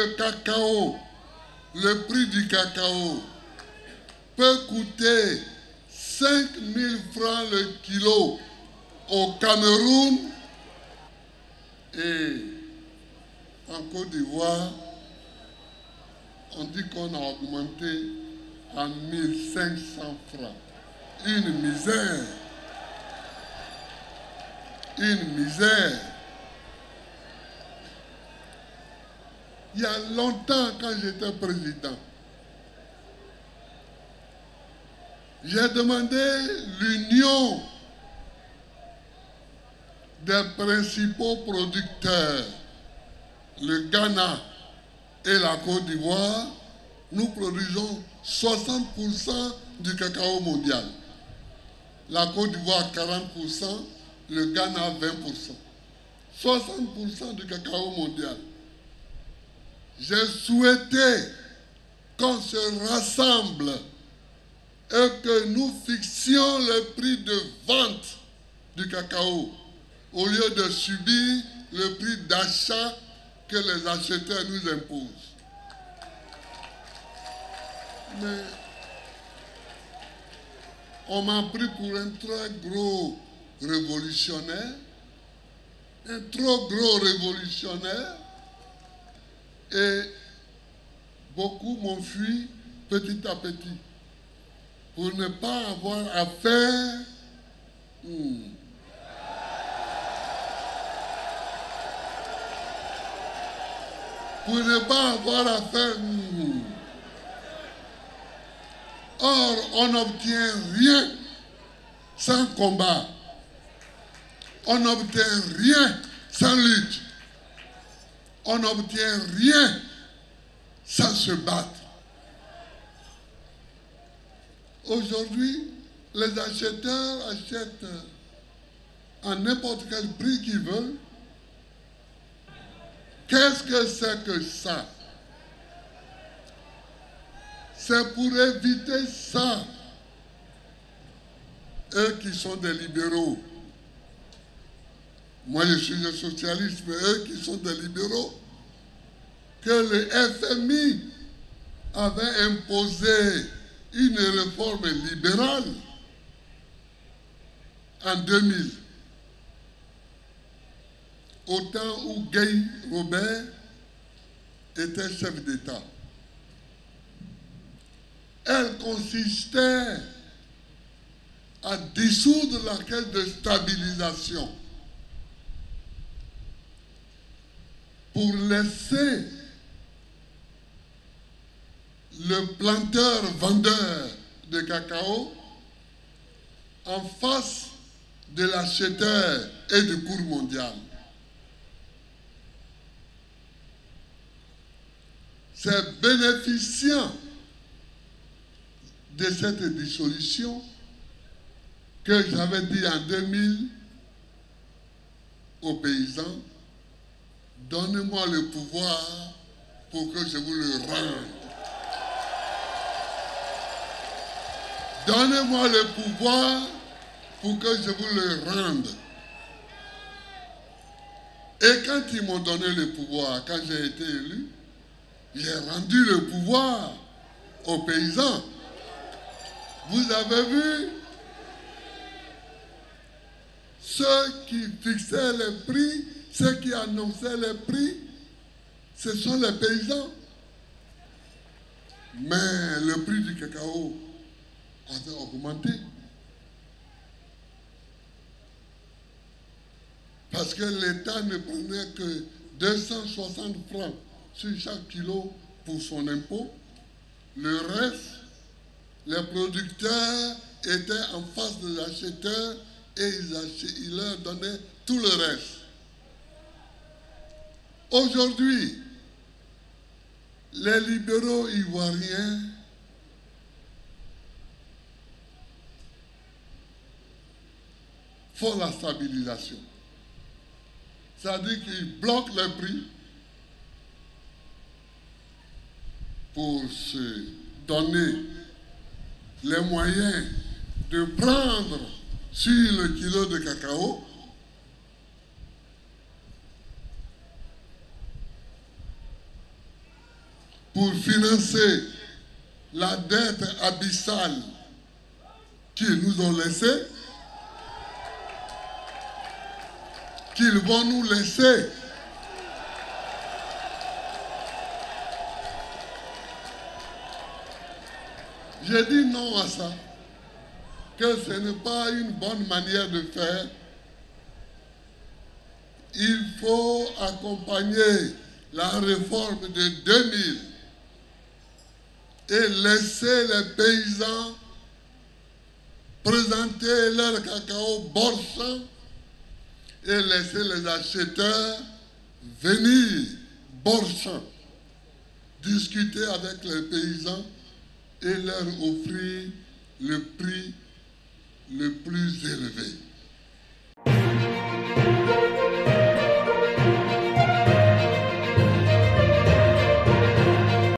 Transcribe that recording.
le cacao, le prix du cacao peut coûter 5 000 francs le kilo au Cameroun et en Côte d'Ivoire, on dit qu'on a augmenté à 1 500 francs. Une misère. Une misère. Il y a longtemps, quand j'étais président, j'ai demandé l'union des principaux producteurs, le Ghana et la Côte d'Ivoire. Nous produisons 60% du cacao mondial. La Côte d'Ivoire 40%, le Ghana 20%. 60% du cacao mondial. J'ai souhaité qu'on se rassemble et que nous fixions le prix de vente du cacao au lieu de subir le prix d'achat que les acheteurs nous imposent. Mais on m'a pris pour un très gros révolutionnaire, un trop gros révolutionnaire, et beaucoup m'ont fui petit à petit pour ne pas avoir affaire pour ne pas avoir affaire. Or, on n'obtient rien sans combat. On n'obtient rien sans lutte. On n'obtient rien sans se battre. Aujourd'hui, les acheteurs achètent à n'importe quel prix qu'ils veulent. Qu'est-ce que c'est que ça? C'est pour éviter ça. Eux qui sont des libéraux. Moi, je suis un socialiste, mais eux qui sont des libéraux, que le FMI avait imposé une réforme libérale en 2000, au temps où Guy Robert était chef d'État. Elle consistait à dissoudre la caisse de stabilisation pour laisser le planteur-vendeur de cacao en face de l'acheteur et du cours mondial. C'est bénéficiant de cette dissolution que j'avais dit en 2000 aux paysans, donnez-moi le pouvoir pour que je vous le rende. Donnez-moi le pouvoir pour que je vous le rende. Et quand ils m'ont donné le pouvoir, quand j'ai été élu, j'ai rendu le pouvoir aux paysans. Vous avez vu, ceux qui fixaient les prix, ceux qui annonçaient les prix, ce sont les paysans. Mais le prix du cacao avait augmenté. Parce que l'État ne prenait que 260 francs sur chaque kilo pour son impôt. Le reste, les producteurs étaient en face de l'acheteurs et ils leur donnaient tout le reste. Aujourd'hui, les libéraux ivoiriens font la stabilisation. C'est-à-dire qu'ils bloquent les prix pour se donner les moyens de prendre sur le kilo de cacao pour financer la dette abyssale qu'ils nous ont laissée, qu'ils vont nous laisser. J'ai dit non à ça, que ce n'est pas une bonne manière de faire. Il faut accompagner la réforme de 2000 et laisser les paysans présenter leur cacao borçant et laisser les acheteurs venir borçant, discuter avec les paysans et leur offrir le prix le plus élevé.